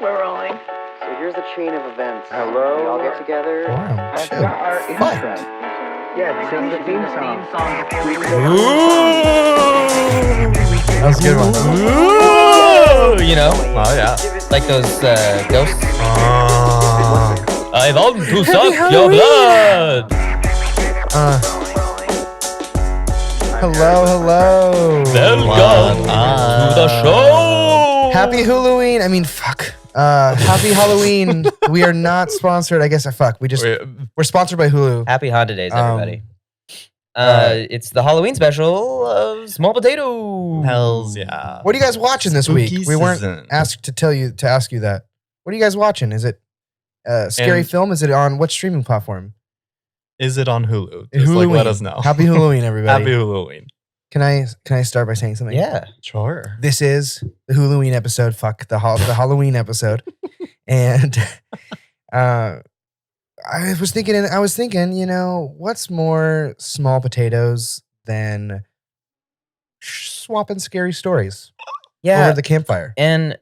We're rolling. So here's the chain of events. Hello? We all get together. Wow, That's shit. our Fun. intro. Yeah, sing the theme song. That was a good one. Ooh, you know, Oh, yeah. like those ghosts. Oh. I want to suck your Halloween. blood. Hello. Welcome to the show. Happy Halloween. I mean, fuck. Happy Halloween. We are not sponsored. I guess we're sponsored by Hulu. Happy Honda Days, everybody. uh, It's the Halloween special of Small Potato. Hells yeah. What are you guys watching this week? Spooky We weren't season. asked to ask you that. What are you guys watching? Is it scary film? Is it on what streaming platform? Is it on Hulu? Just like let us know. Happy Halloween, everybody. Happy Halloween. Can I start by saying something? Yeah. Sure. This is the Halloween episode. Fuck the Halloween episode. And I was thinking, you know, what's more small potatoes than swapping scary stories Yeah. over the campfire? And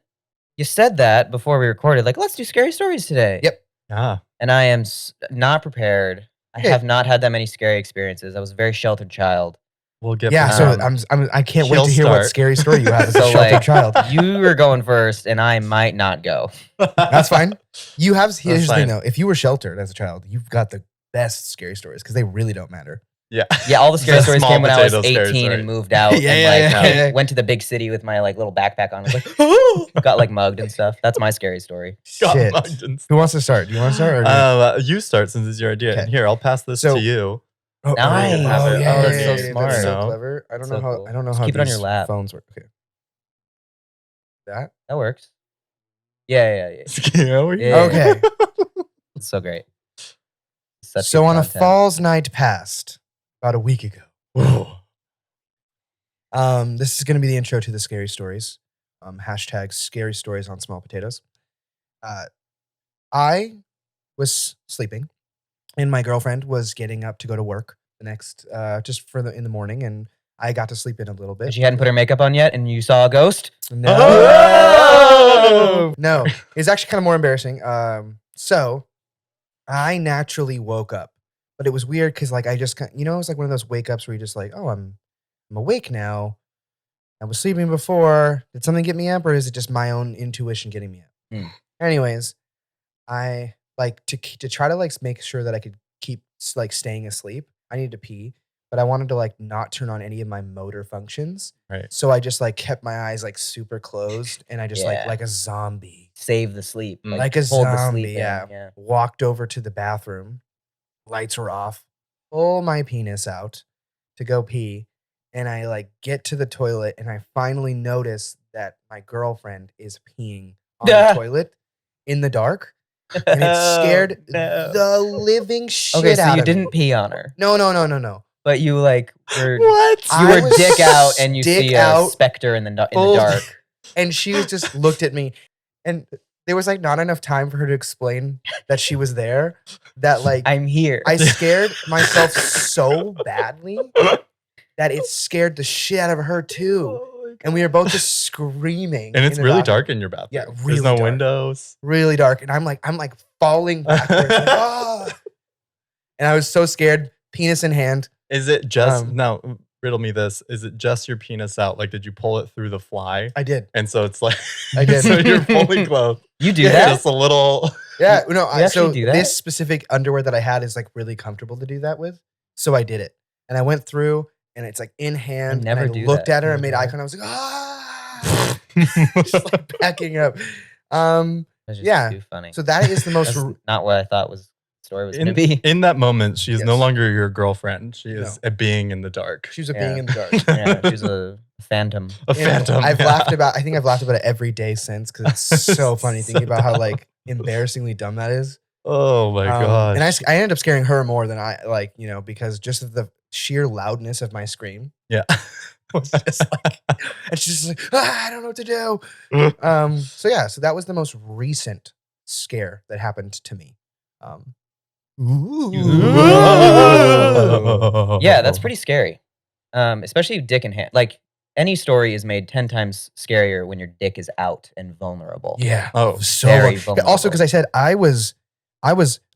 you said that before we recorded, like, let's do scary stories today. Yep. Yeah. And I am not prepared. I Yeah. have not had that many scary experiences. I was a very sheltered child. We'll get Yeah, back. so I can't wait she'll to hear what start. scary story you have as a So, sheltered like, child. You were going first, and I might not go. That's fine. Here's the fine. thing though. If you were sheltered as a child, you've got the best scary stories because they really don't matter. Yeah. Yeah, all the scary The stories small came when I was potato scary 18 story. and moved out. Yeah, and yeah, like yeah. went to the big city with my like little backpack on. I was like, got like mugged and stuff. That's my scary story. Got Shit. mugged and Who wants to start? Do you want to start? Or You start since it's your idea. Okay. And here, I'll pass this So- to you. Oh, Nice. Oh, Oh, yeah, that's yeah, so yeah, smart. That's so No. clever. I don't So know how. cool. I don't know Just how keep it on these your lap. phones work. Okay. That. That works. Yeah. Scary. Yeah. Okay. It's so great. Such So good on a content. falls night past, about a week ago. Whoa. This is going to be the intro to the scary stories. Hashtag scary stories on small potatoes. I was sleeping, and my girlfriend was getting up to go to work the next, in the morning, and I got to sleep in a little bit. And she hadn't put her makeup on yet, and you saw a ghost. No, Oh! no, it's actually kind of more embarrassing. So I naturally woke up, but it was weird because like I just, it was like one of those wake ups where you're just like, oh, I'm awake now. I was sleeping before. Did something get me up, or is it just my own intuition getting me up? Hmm. Anyways, I like to try to like make sure that I could keep like staying asleep. I needed to pee, but I wanted to like not turn on any of my motor functions. Right. So I just like kept my eyes like super closed, and I just Yeah. like a zombie, Save the sleep. like a hold the zombie. sleep in, Yeah. Walked over to the bathroom. Lights were off. Pull my penis out to go pee. And I like get to the toilet, and I finally notice that my girlfriend is peeing on Ah. the toilet in the dark. And it scared No. the living shit Okay, so out you of me. didn't pee on her, No. but you like were What? you I were was dick out, and you dick see out, a specter in the full- dark. And she was just looked at me, and there was like not enough time for her to explain that she was there. That like I'm here. I scared myself so badly that it scared the shit out of her too. And we were both just screaming. And it's in the really bathroom. dark in your bathroom. Yeah, There's really no dark. windows. Really dark. And I'm like falling backwards. Like, "Ah." And I was so scared, penis in hand. Is it just Um, now? Riddle me this: is it just your penis out? Like, did you pull it through the fly? I did. And so it's like, I did. so you're fully clothed. You do Yeah, that? Just a little. Yeah, no. You actually So do that? this specific underwear that I had is like really comfortable to do that with. So I did it, and I went through, and it's like in hand. never and I do looked that. at her and made eye contact. I was like, ah, just like backing up. That's just yeah. too funny. So that is the most. That's not what I thought the story was going to In, be. in that moment, she is no Yes. longer your girlfriend. She is No. a being in the dark. She was a Yeah. being in the dark. Yeah, she's a phantom. A And phantom. I've yeah. laughed about. I think I've laughed about it every day since because it's so funny thinking about how like embarrassingly dumb that is. Oh my god! And I ended up scaring her more than I like, because just of the sheer loudness of my scream. Yeah. Was just like, and she's just like, I don't know what to do. So yeah, so that was the most recent scare that happened to me. Yeah, that's pretty scary. Especially dick in hand. Like any story is made 10 times scarier when your dick is out and vulnerable. Yeah. Oh, So very also vulnerable. because I said I was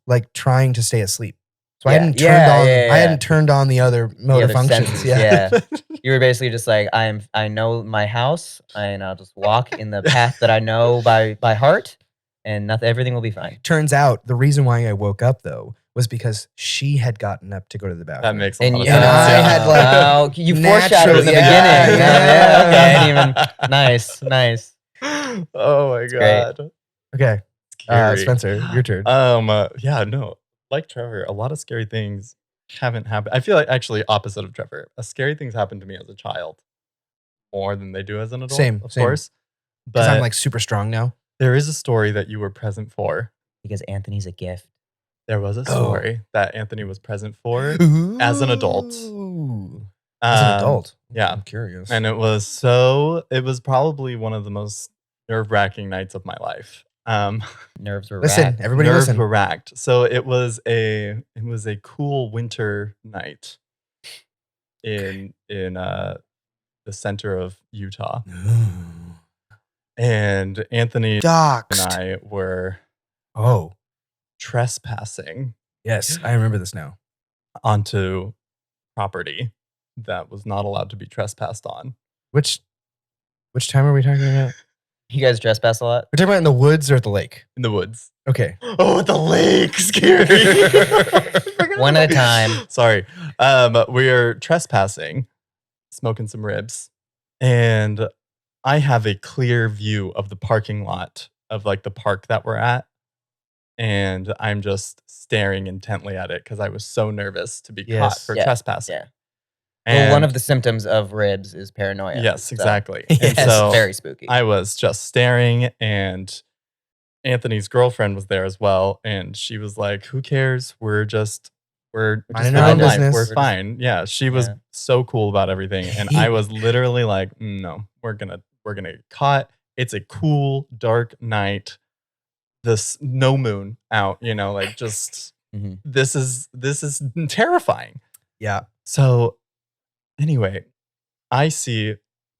like trying to stay asleep. So I Yeah, hadn't yeah, turned on yeah, I yeah. hadn't turned on the other The motor other functions. senses, Yeah. You were basically just like, I know my house, and I'll just walk in the path that I know by heart, and everything will be fine. Turns out the reason why I woke up though was because she had gotten up to go to the bathroom. That makes a And, lot of you- sense. I yeah. had, like, oh, you foreshadowed in the naturally- beginning. yeah. Okay, and even nice. Oh my great. god. Okay. Scary. Spencer, your turn. Yeah, no. Like Trevor, a lot of scary things haven't happened. I feel like actually opposite of Trevor. Scary things happened to me as a child more than they do as an adult. Same. Of course. Because But I'm like super strong now. there is a story that you were present for. Because Anthony's a gift. There was a Oh. story that Anthony was present for as an adult. Ooh. As an Um, adult. yeah. I'm curious. And it was probably one of the most nerve-wracking nights of my life. Nerves were Listen, racked. everybody Nerves listen. were racked. So it was a cool winter night in the center of Utah. And Anthony and Doxed. I were Oh, trespassing yes. I remember this now. onto property that was not allowed to be trespassed on. Which time are we talking about? You guys trespass a lot? We're talking about in the woods or at the lake? In the woods. Okay. Oh, at the lake. Scary. One at a time. Sorry. We are trespassing, smoking some ribs, and I have a clear view of the parking lot of like the park that we're at. And I'm just staring intently at it because I was so nervous to be caught Yes. for Yeah, trespassing. Yeah. And Well, one of the symptoms of ribs is paranoia. yes, so exactly. Yes. And It's so very spooky. I was just staring, and Anthony's girlfriend was there as well, and she was like, "Who cares? We're just Minding our own fine. business. We're fine." Yeah, she was Yeah. so cool about everything, and I was literally like, "No, we're gonna get caught. It's a cool dark night. This no moon out, like just Mhm. this is terrifying." Yeah. So anyway, I see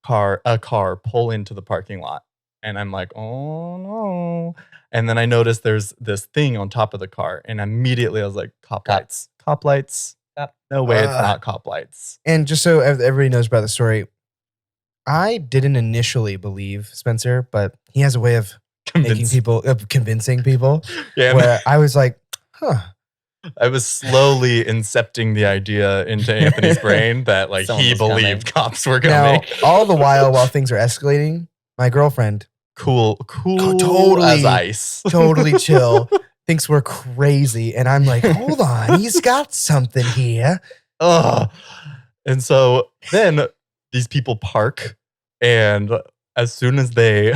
a car pull into the parking lot, and I'm like, "Oh no." And then I notice there's this thing on top of the car, and immediately I was like, cop lights. Cop lights. Cop. No way, it's Ugh. not cop lights. And just so everybody knows about the story, I didn't initially believe Spencer, but he has a way of convincing people Yeah, where I was like, huh. I was slowly incepting the idea into Anthony's brain that like Someone he was coming. believed cops were gonna Now, make all the while things are escalating, my girlfriend, cool totally- as ice. totally chill, thinks we're crazy. And I'm like, hold on, he's got something here. Ugh. And so then these people park, and as soon as they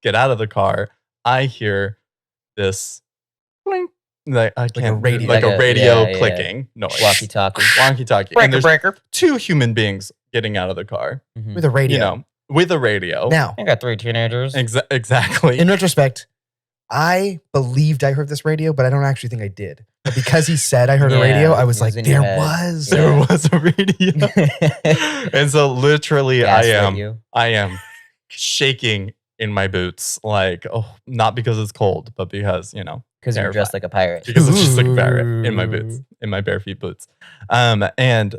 get out of the car, I hear this blink, like I can't radio. like Like a a- radio yeah, clicking noise, Walkie-talkie. walkie-talkie, and there's breaker. two human beings getting out of the car, Mhm. With a radio. with a radio. Now, I got 3 teenagers. Exactly. in retrospect, I believed I heard this radio, but I don't actually think I did. But because he said I heard a Yeah, radio, I was it was like, in your there head. was. Yeah. There was a radio. And so literally Gaslight you. I am shaking in my boots, like, not because it's cold, but because, Because you're dressed like a pirate. because it's just like a parrot in my Ooh. boots, in my bare feet boots. And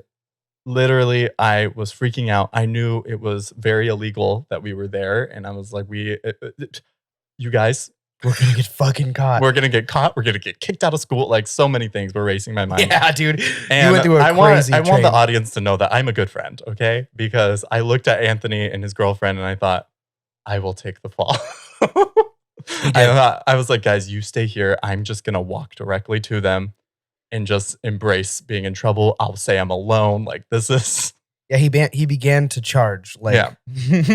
literally I was freaking out. I knew it was very illegal that we were there. And I was like, you guys, We're going to get fucking caught. we're going to get caught. We're going to get kicked out of school. Like so many things were racing my mind. Yeah, dude. And you went through a I want crazy the train. audience to know that I'm a good friend, okay? Because I looked at Anthony and his girlfriend and I thought, I will take the fall. I was like, guys, you stay here. I'm just going to walk directly to them and just embrace being in trouble. I'll say I'm alone. Like, this is... Yeah, he began to charge. Like, Yeah.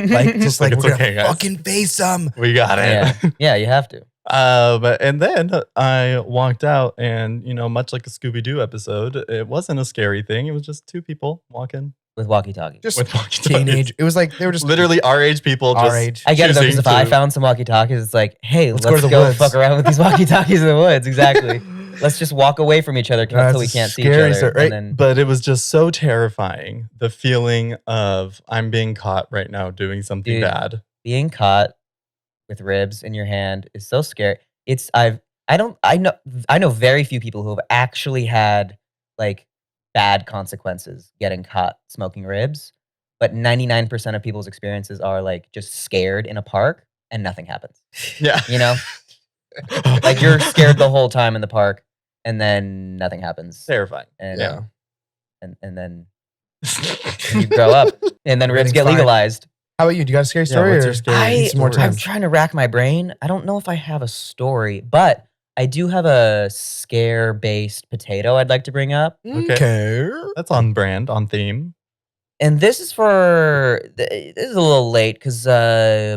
like just Like, like, it's we're okay, gonna guys. fucking face them. We got it. Yeah. Yeah, you have to. And then I walked out and, much like a Scooby-Doo episode, it wasn't a scary thing. It was just two people walking With walkie-talkie. Just with walkie-talkies. teenage. It was like they were just Literally our age people. Our just age. I get it though, because choosing if I to- found some walkie-talkies, it's like, hey, let's go to the go woods. fuck around with these walkie-talkies in the woods. Exactly. let's just walk away from each other until we That's can't see each scary, other. sir, right? And then But it was just so terrifying. The feeling of I'm being caught right now doing something Dude. bad. being caught with ribs in your hand is so scary. I know very few people who have actually had like bad consequences getting caught smoking ribs, but 99% of people's experiences are like just scared in a park and nothing happens. Yeah. You know? Like you're scared the whole time in the park and then nothing happens. Terrifying. And Yeah. and then you grow up and then ribs Everything's get fine. legalized. How about you? Do you got a scary Yeah, story? what's or your scary need some more story? I'm time? trying to rack my brain. I don't know if I have a story, but I do have a scare-based potato I'd like to bring up. Okay. That's on brand, on theme. And this is this is a little late because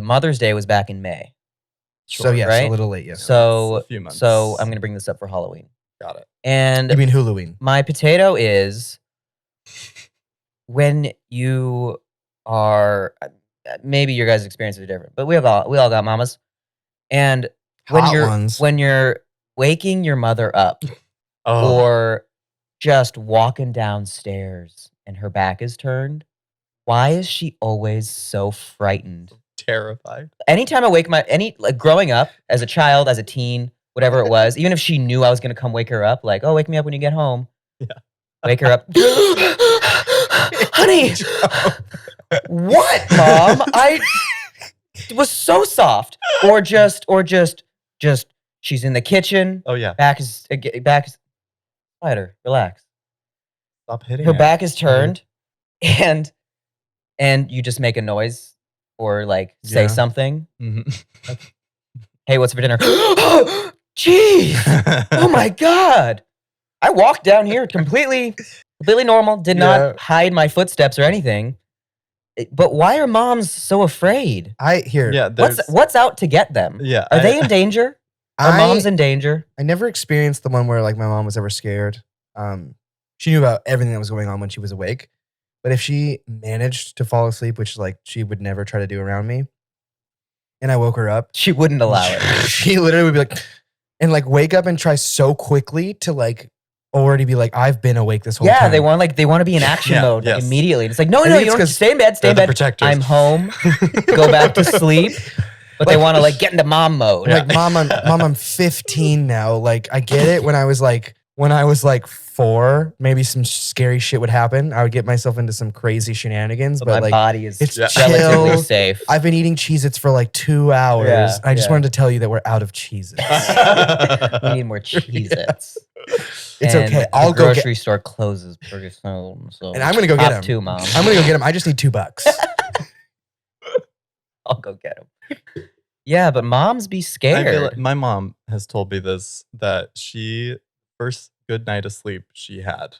Mother's Day was back in May. So yes, right? a little late. Yes. So it's a few months. so I'm gonna bring this up for Halloween. Got it. And You mean Halloween? my potato is when you are maybe your guys' experiences are different, but we all got mamas. And when you're waking your mother up Oh, or just walking downstairs and her back is turned, why is she always so frightened? terrified. Anytime I wake like growing up as a child, as a teen, whatever it was, even if she knew I was gonna come wake her up, like, oh, wake me up when you get home. Yeah. Wake her up. Honey, what, Mom? I was so soft. Or just she's in the kitchen. Oh yeah. Back is quieter. Relax. Stop hitting Her it. back is turned, and you just make a noise or like say Yeah. something. Mhm. Hey, what's for dinner? Jeez! Oh my god! I walked down here completely normal. Did Yeah. not hide my footsteps or anything. But why are moms so afraid? Yeah, there's, What's out to get them? yeah. Are they in danger? Are moms in danger? I never experienced the one where like my mom was ever scared. She knew about everything that was going on when she was awake. But if she managed to fall asleep, which like she would never try to do around me, and I woke her up, She wouldn't allow it. she literally would be like, and like wake up and try so quickly to like already be like, I've been awake this whole Yeah, time. they want to be in action Yeah, mode like, yes. immediately. It's like, no, I no, think you it's don't 'cause stay in bed, stay they're in the bed. protectors. I'm home. Go back to sleep. But they want to like get into mom mode. Like, mom, I'm 15 now. Like, I get it. When I was like 4, maybe some scary shit would happen. I would get myself into some crazy shenanigans. But But my like, body is it's relatively chill. safe. I've been eating Cheez-Its for like 2 hours. Yeah, I just yeah. wanted to tell you that we're out of Cheez-Its. We need more Cheez-Its. It's And okay. the I'll go get. grocery store closes pretty soon. So And I'm gonna go get top 'em. 2, Mom. I'm gonna go get them. I just need $2. I'll go get them. Yeah, but moms be I scared. feel like my mom has told me this, that she first good night of sleep she had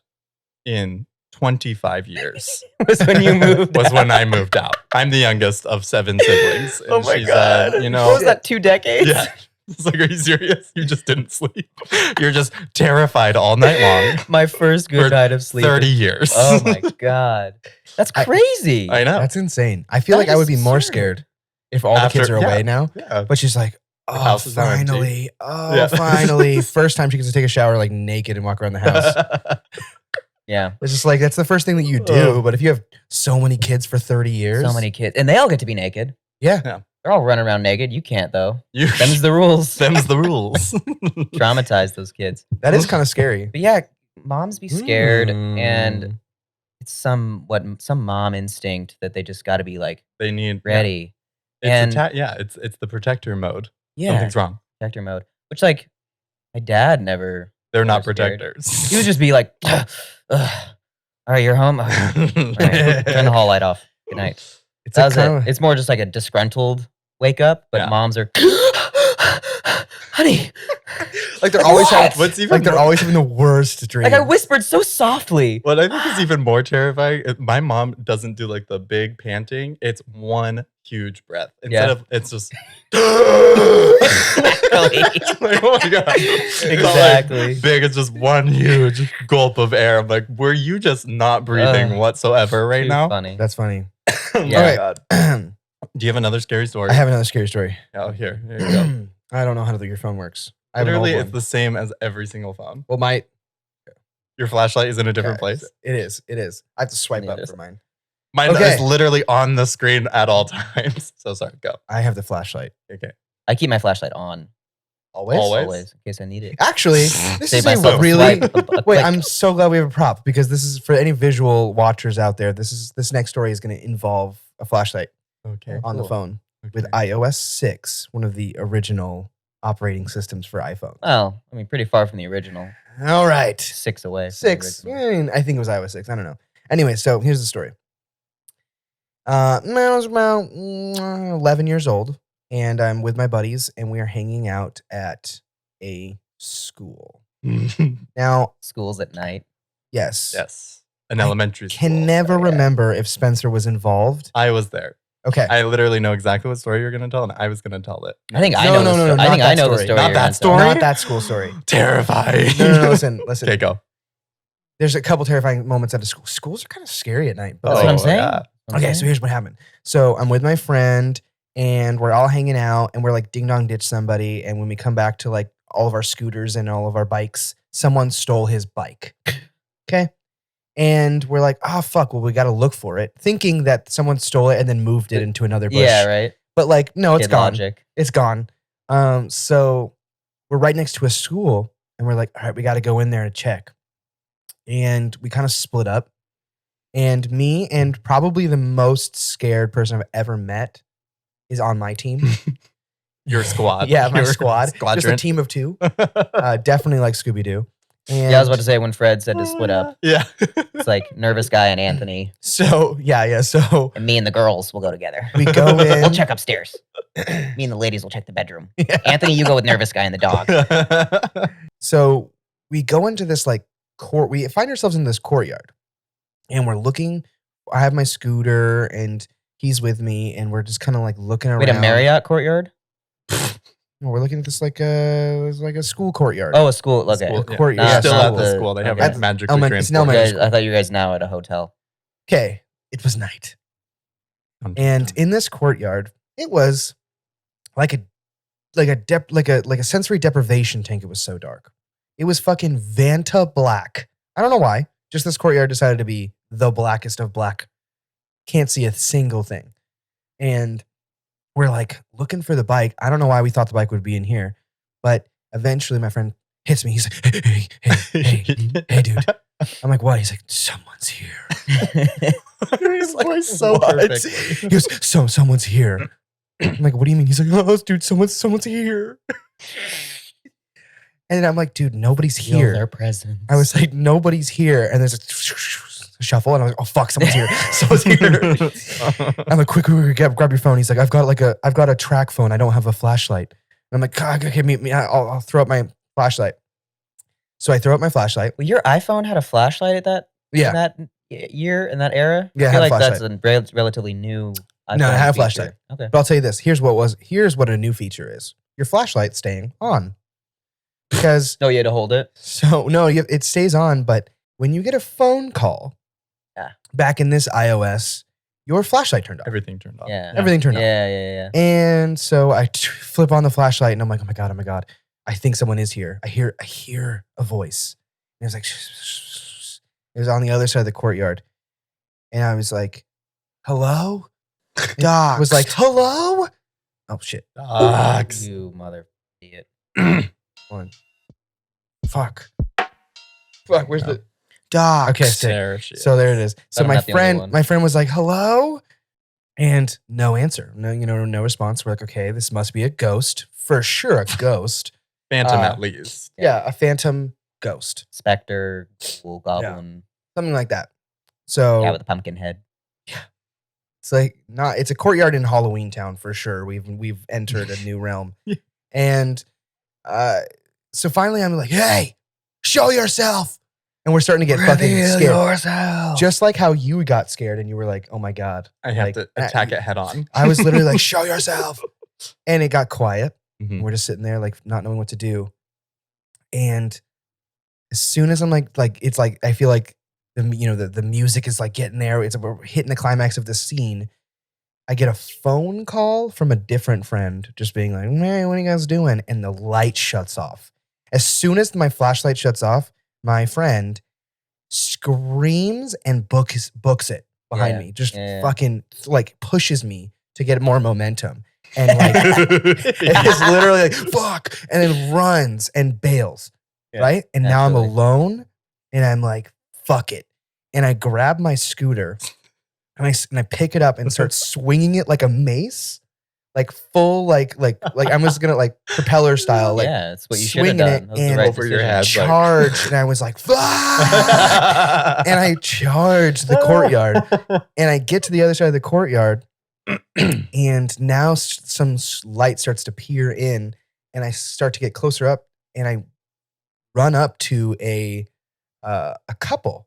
in 25 years was when you moved. was out. when I moved out. I'm the youngest of 7 siblings. Oh And my she god! said, you know, what was that? 2 decades? yeah. It's like, are you serious? You just didn't sleep. You're just terrified all night long. My first good For night of sleep. 30 years. Oh my god, that's crazy. I know. That's insane. I feel That like I would be is more absurd. scared if all the kids After- are away yeah. now. Yeah. But she's like, oh, house is now empty. finally. Oh, Yeah. finally. First time she gets to take a shower like naked and walk around the house. Yeah, It's just like, that's the first thing that you do. Oh. But if you have so many kids for 30 years. so many kids, and they all get to be naked. Yeah. They're all running around naked. You can't though. You, Them's the rules. them's the rules. Traumatize those kids. That is kind of scary. But yeah, moms be scared, Mm. and it's some mom instinct that they just got to be like They need ready. Yeah. And- It's the protector mode. Yeah, Something's wrong. protector mode. Which like my dad never. They're not Never scared. protectors. He would just be like, "Ugh, all right, you're home. All right, turn the hall light off. Good night. It's That a was kind it. of, It's more just like a disgruntled wake up, but Yeah. moms are, honey. like they're always What? having, What's even like they're more- always having the worst dream. Like I whispered so softly. What I think is even more terrifying, my mom doesn't do like the big panting. It's one huge breath. Instead Yeah. of, it's just. Exactly. Like, oh my God. It's not, Exactly. like, big, it's just one huge gulp of air. I'm like, were you just not breathing Ugh. whatsoever right Too now? funny. That's funny. Oh Yeah. my God. I Do you have another scary story? have another scary story. Oh, here you go. I don't know how your phone works. I have an old Literally, one. it's the same as every single phone. Well, Your flashlight is in a different place. It is. I have to swipe the up other for mine. Mine Okay. is literally on the screen at all times. So sorry, go. I have the flashlight. Okay. I keep my flashlight on Always? always in case I need it. Actually, this Save is myself a a really... swipe, a Wait, click. I'm so glad we have a prop because this is for any visual watchers out there. This next story is going to involve a flashlight Okay. on the Cool. phone Okay. with iOS 6, one of the original operating systems for iPhone. Well, I mean, pretty far from the original. All right. 6 away. From 6. The original. I think it was iOS 6. I don't know. Anyway, so here's the story. I was about 11 years old, and I'm with my buddies, and we are hanging out at a school. Now, Schools at night. yes, Yes. An I elementary school. can never Yeah. remember if Spencer was involved. I was there. Okay. I literally know exactly what story you're going to tell, and I was going to tell it. I think I No, know. no, the no, sto- no, I think not I that know the story. story. Not you're that gonna tell. story? Not that school story. Terrifying. No, listen. Okay, go. There's a couple terrifying moments at a school. Schools are kind of scary at night. But That's what I'm Oh, saying. yeah. That's what I'm Okay, so saying. here's what happened. So I'm with my friend, and we're all hanging out, and we're like ding dong ditch somebody. And when we come back to like all of our scooters and all of our bikes, someone stole his bike. Okay. And we're like, oh, fuck. Well, we got to look for it, thinking that someone stole it and then moved it into another bush. Yeah, right. But like, no, it's Kid gone. logic. It's gone. So we're right next to a school, and we're like, all right, we got to go in there and check. And we kind of split up. And me and probably the most scared person I've ever met is on my team. Your squad. Yeah, my Your squad. Just a squadron. team of 2. Definitely like Scooby Doo. Yeah, I was about to say when Fred said to split up, Yeah. it's like nervous guy and Anthony, So yeah. So and me and the girls will go together. we go in. We'll check upstairs. Me and the ladies will check the bedroom. Anthony, you go with nervous guy and the dog. So we go into this like court. We find ourselves in this courtyard, and we're looking. I have my scooter, and he's with me, and we're just kind of like looking around. Wait, a Marriott courtyard? We're looking at this like a school courtyard. Oh, a school. Okay. School, A court- yeah. yeah, Still not at the the- school. They have okay. it magically Element- it's an transported. You elementary guys- I thought you guys now at a hotel. Okay, it was night, and in this courtyard, it was like a sensory deprivation tank. It was so dark. It was fucking Vanta black. I don't know why. Just this courtyard decided to be the blackest of black. Can't see a single thing, and we're like looking for the bike. I don't know why we thought the bike would be in here, but eventually my friend hits me. He's like, hey, dude. I'm like, what? He's like, someone's here. His voice so "What?" perfectly. He goes, someone's here. I'm like, what do you mean? He's like, oh, dude, someone's here. And I'm like, dude, nobody's Feel here. their presence. I was like, nobody's here. And there's a shuffle, and I was like, oh fuck, someone's here. Someone's here. I'm like, quick, grab your phone. He's like, I've got a track phone. I don't have a flashlight. And I'm like, God, okay, meet me. I'll throw up my flashlight. So I throw up my flashlight. Well, your iPhone had a flashlight at that Yeah. in that year, in that era? Yeah, it I had feel a like that's a relatively new iPhone No, it had a feature. flashlight. Okay. But I'll tell you this. Here's what a new feature is. Your flashlight staying on. Because No, you had to hold it. so no, it stays on, but when you get a phone call, Yeah. back in this iOS, your flashlight turned off. Everything turned off. Yeah. Everything turned off. Yeah. And so I flip on the flashlight, and I'm like, oh my god, I think someone is here. I hear a voice. And it was like, it was on the other side of the courtyard, and I was like, hello. Doc was like, hello. Oh shit. Dogs. You mother idiot. One. Fuck. Where's the Doc? Okay, sick. There she is. So there it is. So I'm my not the only one. friend was like, hello? And no answer. No response. We're like, okay, this must be a ghost. For sure, a ghost. Phantom at least. Yeah, a phantom ghost. Spectre, ghoul, goblin, Something like that. So guy with a pumpkin head. it's like it's a courtyard in Halloween Town for sure. We've entered a new realm. Yeah. And so finally I'm like, hey, show yourself. And we're starting to get fucking scared. yourself. Just like how you got scared and you were like, oh my God. I have Like, to attack it head on. I was literally like, show yourself. And it got quiet. Mhm. We're just sitting there like not knowing what to do. And as soon as I'm like it's like I feel like the music is like getting there. We're hitting the climax of the scene. I get a phone call from a different friend just being like, "Man, what are you guys doing?" And the light shuts off. As soon as my flashlight shuts off, my friend screams and books it behind me. Just fucking like pushes me to get more momentum. And like it's literally like, fuck, and then runs and bails. Right? And now I'm alone and I'm like, fuck it. And I grab my scooter and I pick it up and start swinging it like a mace, like full, like I'm just gonna like propeller style, like that's what you should have done. It and right over your head, charged, and I was like, fuck! And I charged the courtyard, and I get to the other side of the courtyard, and now some light starts to peer in, and I start to get closer up, and I run up to a couple.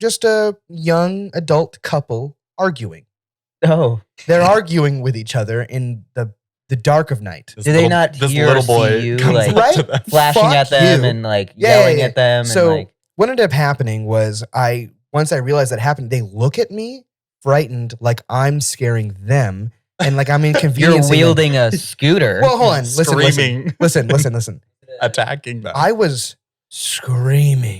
Just a young adult couple arguing. Oh. They're arguing with each other in the dark of night. Do they not hear little boy see you comes like up to them. flashing Fuck at them you. and like yelling at them? So and like, what ended up happening was once I realized that happened, they look at me frightened like I'm scaring them and like I'm inconveniencing you're wielding a scooter. Well, hold on. Screaming. Listen. Attacking them. I was screaming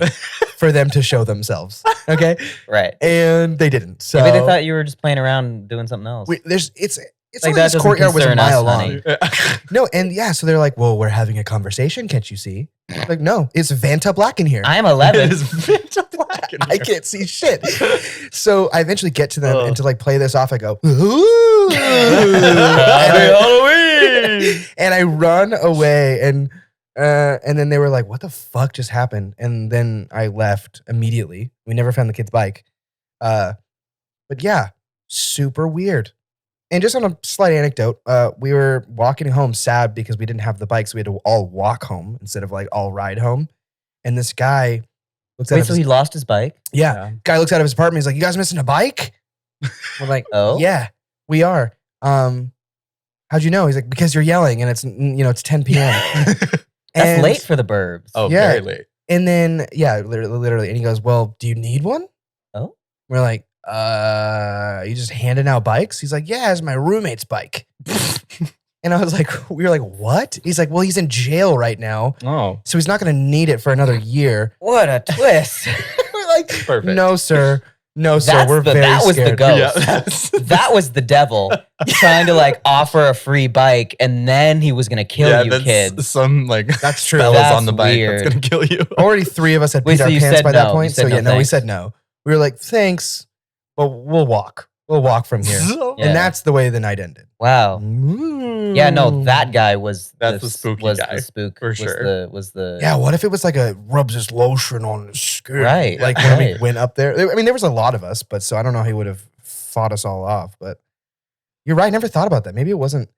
for them to show themselves. Okay? Right. And they didn't. So Maybe they thought you were just playing around doing something else. it's like like that this courtyard was a doesn't concern mile us, long. honey. No, and yeah, so they're like, well, we're having a conversation, can't you see? Like, no, it's Vanta Black in here. I'm 11. It is Vanta Black in I here. can't see shit. So I eventually get to them and to like play this off, I go, ooh. And I run away and then they were like, what the fuck just happened? And then I left immediately. We never found the kid's bike. But yeah, super weird. And just on a slight anecdote, we were walking home sad because we didn't have the bike, so we had to all walk home instead of like all ride home. And this guy looks at Wait, so he lost his bike? yeah. Guy looks out of his apartment. He's like, "You guys missing a bike?" We're like, Oh? yeah, we are." How'd you know? He's like, "Because you're yelling, and it's 10 p.m." That's And- late for the burbs. Oh, Yeah. very late. And then literally, and he goes, "Well, do you need one?" Oh? We're like, "You just handing out bikes?" He's like, "Yeah, it's my roommate's bike." And I was like, we were like, "What?" He's like, "Well, he's in jail right now, Oh, so he's not going to need it for another year." What a twist. We're like, perfect. "No, sir. No, sir. That's We're very that was the scared." ghost. Yeah, that's- That was the devil trying to like offer a free bike, and then he was gonna kill you that's kids. some like That's true. fellas That's on the bike weird. that's gonna kill you. Already 3 of us had Wait, peed so our you pants said by that no. point. You said So no yeah, no, we thanks. said no. We were like, "Thanks, but we'll walk. We'll walk from here." Yeah. And that's the way the night ended. Wow. Yeah, no, that guy was That's the spooky was guy, the spook for was sure. Was the Yeah, what if it was like a rubs his lotion on his skin? Right, Like when we right. went up there. I mean, there was a lot of us, but so I don't know how he would have fought us all off. But you're right. I never thought about that. Maybe it wasn't.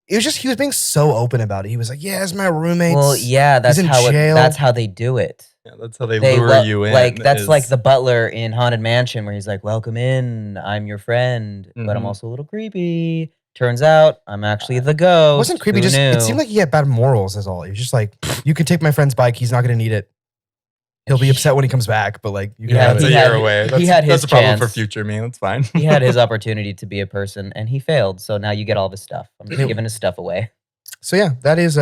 It was just he was being so open about it. He was like, "Yeah, it's my roommate's." Well, yeah, that's in how jail. that's how they do it. Yeah, that's how they lure you in. Like that's is- like the butler in Haunted Mansion where he's like, "Welcome in. I'm your friend, but I'm Mhm. also a little creepy." Turns out I'm actually the ghost. It wasn't creepy. Who Just knew? it seemed like he had bad morals. Is all. He was just like, "You can take my friend's bike. He's not going to need it. He'll be upset when he comes back, but like you can Yeah, have that's it." a he had- year away. he That's, had his that's a problem for chance. future me. That's fine. He had his opportunity to be a person and he failed. So now you get all this stuff. I'm just Yeah. giving his stuff away. So yeah, that is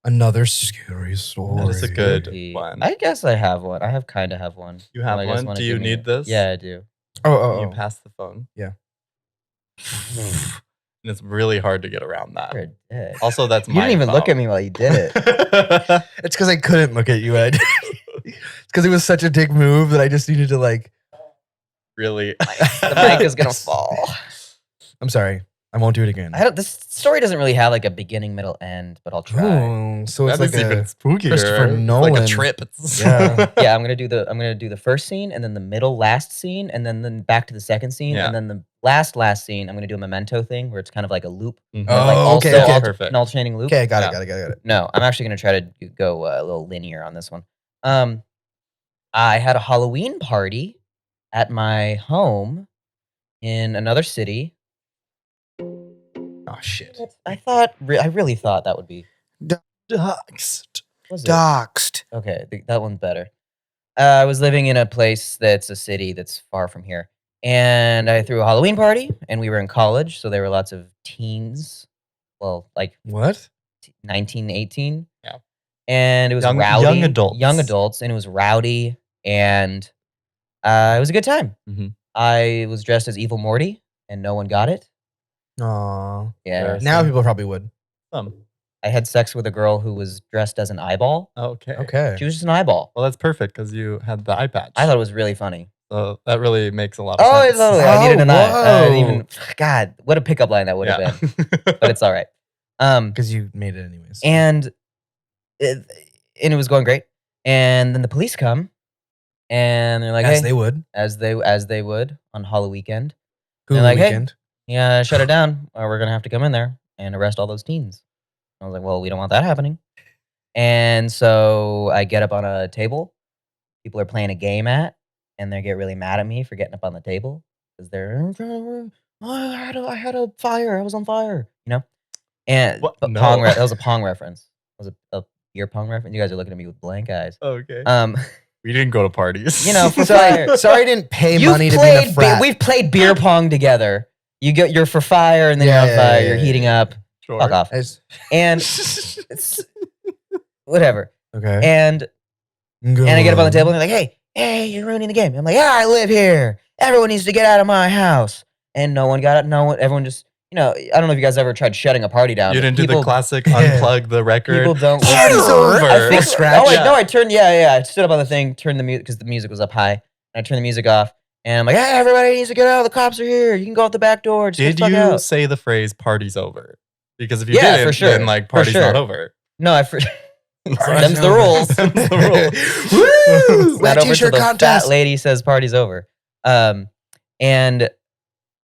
another scary story. That is a good Spooky. one. I guess I have one. I kind of have one. You have I guess one? wanna Do you give me need it. this? Yeah, I do. Oh. You pass the phone. Yeah. And it's really hard to get around that. You're a dick. Also, that's You my didn't even look at phone. me while you did it. It's because I couldn't look at you, Ed. It's because it was such a dick move that I just needed to like. Really. The mic is gonna fall. I'm sorry. I won't do it again. This story doesn't really have like a beginning, middle, end, but I'll try. Ooh, so it's That like is even a spookier. Christopher It's like Nolan. a trip. Yeah. Yeah, I'm gonna do the first scene and then the middle last scene and then back to the second scene Yeah. and then the last scene. I'm gonna do a memento thing where it's kind of like a loop, Mhm. Oh, like also okay, okay. Perfect. an alternating loop. Okay, got Yeah. it. Got it. No, I'm actually gonna try to go a little linear on this one. I had a Halloween party at my home in another city. Oh, shit. I really thought that would be Doxed. was it? Doxed. Okay, that one's better. I was living in a place that's a city that's far from here, And I threw a Halloween party, and we were in college, so there were lots of teens. Well, like What? 19, 18. Yeah. And it was Young rowdy. adults. Young adults, and it was rowdy, and it was a good time. Mhm. I was dressed as Evil Morty, and no one got it. Aw. Yeah. Embarrassing. Now people probably would. I had sex with a girl who was dressed as an eyeball. Okay. Okay. She was just an eyeball. Well, that's perfect because you had the eye patch. I thought it was really funny. So that really makes a lot of Oh, sense. totally. I needed an eye. whoa. Even God, what a pickup line that would have been. But it's all right. Because you made it anyways. And it was going great. And then the police come, and they're like, as "Hey," they would. as they would on Halloween weekend. Hulu like, "Hey." weekend. Yeah, shut it down, or we're gonna have to come in there and arrest all those teens. I was like, well, we don't want that happening. And so I get up on a table. People are playing a game and they get really mad at me for getting up on the table because they're, I had a fire. I was on fire, you know. And What? but No. that was a Pong reference. It was a beer Pong reference. You guys are looking at me with blank eyes. Okay. Um, We didn't go to parties. you know, for fire. Sorry I didn't pay You've money to be in a played frat. we've played beer pong together. You're for fire, and then Yeah, you're on fire. yeah, You're yeah, heating yeah. up. Sure. Fuck off. And it's whatever. Okay. And I get up on the table and they're like, hey, you're ruining the game. I'm like, yeah, I live here. Everyone needs to get out of my house. And no one got it. No one. Everyone just, you know, I don't know if you guys ever tried shutting a party down. You but didn't do the people- classic unplug the record. People don't. Party's listen. over. I think, Scratch. I turned. Yeah. I stood up on the thing, turned the music because the music was up high. And I turned the music off. And I'm like, hey, everybody needs to get out. The cops are here. You can go out the back door. Just Did get the fuck you out. say the phrase "party's over"? Because if you Yeah, didn't, for sure. then like For party's sure. not over. No, Party's them's the over. rules. Them's the rules. Woo! Not Wet over till t-shirt the contest. fat lady says party's over. And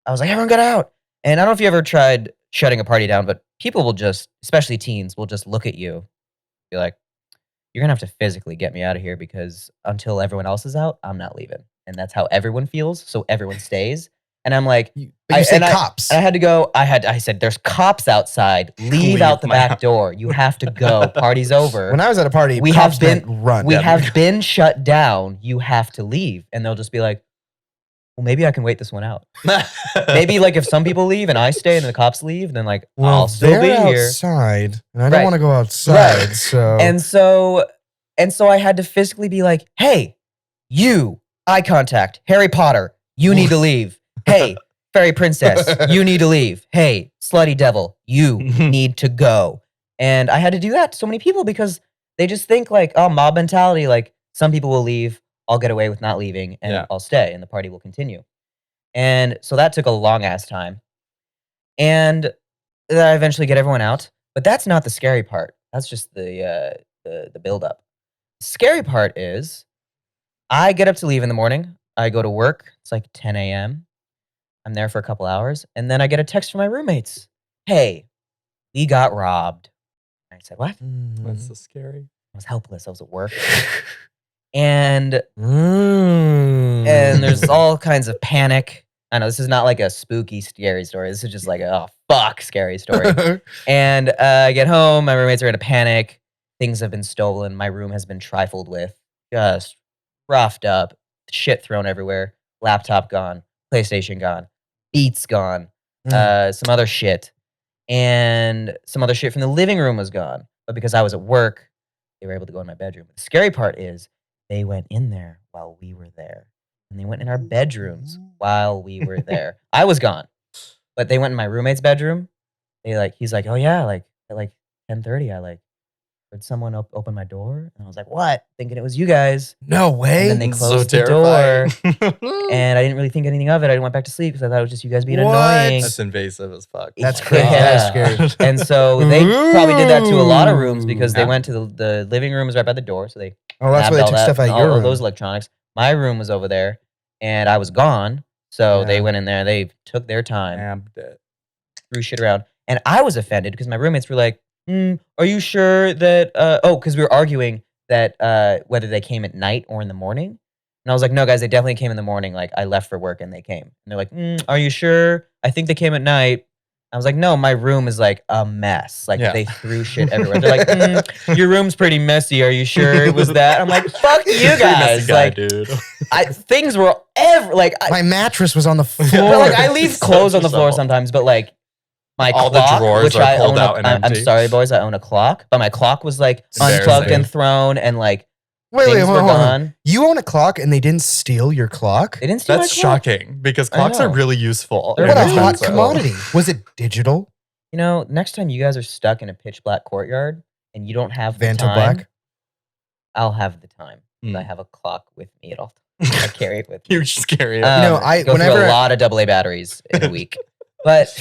I was like, everyone got out. And I don't know if you ever tried shutting a party down, but people will just, especially teens, will just look at you, be like, you're going to have to physically get me out of here because until everyone else is out, I'm not leaving. And that's how everyone feels. So everyone stays. And I'm like, But you say and cops. I had to go. I said, there's cops outside. Leave out the my back house. door. You have to go. Party's over. When I was at a party, We cops have been- meant run. We have been shut down. You have to leave. And they'll just be like, well, maybe I can wait this one out. Maybe like if some people leave and I stay and the cops leave, then like Well, I'll still be they're here. outside, and I Right. don't want to go outside. Right. So And so I had to physically be like, hey, you, eye contact, Harry Potter, you need to leave. Hey, fairy princess, you need to leave. Hey, slutty devil, you need to go. And I had to do that to so many people because they just think like, oh, mob mentality, like some people will leave, I'll get away with not leaving, and Yeah. I'll stay, and the party will continue. And so that took a long ass time. And then I eventually get everyone out. But that's not the scary part. That's just the build-up. The scary part is I get up to leave in the morning. I go to work. It's like 10 a.m. I'm there for a couple hours. And then I get a text from my roommates. Hey, we got robbed. I said, what? That's so scary. I was helpless. I was at work. And Mm. and there's all kinds of panic. I know this is not like a spooky, scary story. This is just like a oh fuck scary story. And I get home, my roommates are in a panic. Things have been stolen. My room has been trifled with, just roughed up, shit thrown everywhere. Laptop gone, PlayStation gone, Beats gone, some other shit, and some other shit from the living room was gone. But because I was at work, they were able to go in my bedroom. The scary part is they went in there while we were there. And they went in our bedrooms while we were there. I was gone. But they went in my roommate's bedroom. He's like, oh yeah, like at like 10:30, I like heard someone open my door. And I was like, what? Thinking it was you guys. No way. And then they It's so closed the door. terrifying. And I didn't really think anything of it. I went back to sleep because I thought it was just you guys being What? annoying. That's invasive as fuck. That's Yeah. crazy. That is scary. And so they probably did that to a lot of rooms because they Yeah. went to the living room is right by the door. So they Oh, that's why grabbed they all took that stuff out and of all your of room. those electronics. My room was over there and I was gone. So Yeah. they went in there, they took their time, Nabbed it. threw shit around. And I was offended because my roommates were like, are you sure that, because we were arguing that whether they came at night or in the morning. And I was like, no, guys, they definitely came in the morning. Like I left for work and they came. And they're like, are you sure? I think they came at night. I was like, no, my room is like a mess. Like Yeah. they threw shit everywhere. They're like, your room's pretty messy. Are you sure it was that? I'm like, fuck you Pretty guys. messy guy, Like dude. things were My mattress was on the floor. but like I leave clothes on the floor Such a sometimes, but like my All the clock, drawers which are I pulled own, out and I'm empty. sorry, boys, I own a clock, but my clock was like unplugged Embarrassing. and thrown, and like Wait, things hold were on. gone. You own a clock and they didn't steal your clock? They didn't steal That's my clock. shocking because I clocks are know. really useful. They're What and a hot expensive. commodity. Was it digital? You know, next time you guys are stuck in a pitch black courtyard and you don't have the Vanta time, Black? I'll have the time. Mm. I have a clock with me at all times. I carry it with me. You just carry it. know, I- go through whenever- a lot of AA batteries in a week. But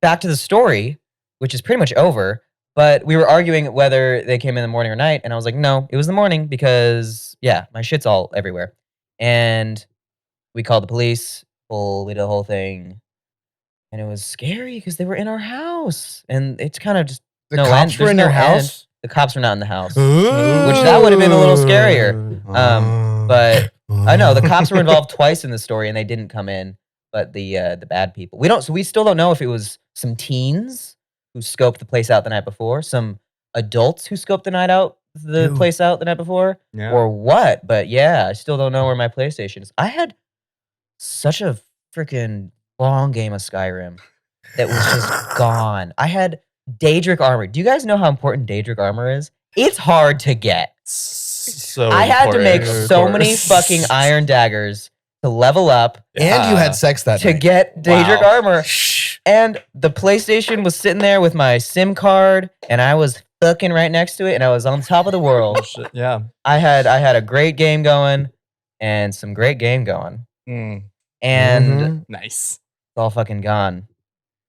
back to the story, which is pretty much over. But we were arguing whether they came in the morning or night, and I was like, no, it was the morning because yeah, my shit's all everywhere. And we called the police. We did the whole thing, and it was scary because they were in our house, and it's kind of just The no cops end. were There's in no your end. house? The cops were not in the house. Which that would've been a little scarier. But I know the cops were involved twice in the story, and they didn't come in. But the bad people, we still don't know if it was some teens who scoped the place out the night before, some adults who scoped the Dude. place out the night before, Yeah. or what. But yeah, I still don't know where my PlayStation is. I had such a freaking long game of Skyrim that was just gone. I had Daedric armor. Do you guys know how important Daedric armor is? It's hard to get. So I had to make important, of so many course. fucking iron daggers to level up And you Yeah. had sex that to night. get Daedric Wow. armor. And the PlayStation was sitting there with my SIM card, and I was fucking right next to it, and I was on top of the world. Shit, yeah. I had a great game going and some great game going. Mm, And Mhm. nice. it's all fucking gone.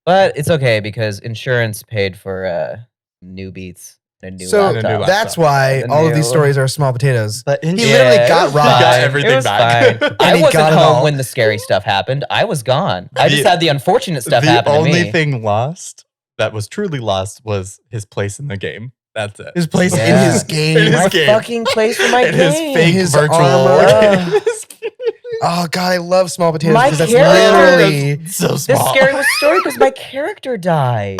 But it's okay because insurance paid for new beats and a new So And a new laptop. that's why The all of these new- stories are small potatoes. But He literally it got was robbed. He got fine. everything It was back. fine. And I he wasn't got it home all. when the scary stuff happened. I was gone. I just The- had the unfortunate stuff the happen to only me. thing lost that was truly lost was his place in the game. That's it. His place in Yeah. his game. In his My game. fucking place in my And his game. fake His virtual. armor. Oh god, I love small potatoes My because that's character- literally so This small. scary was story because my character died.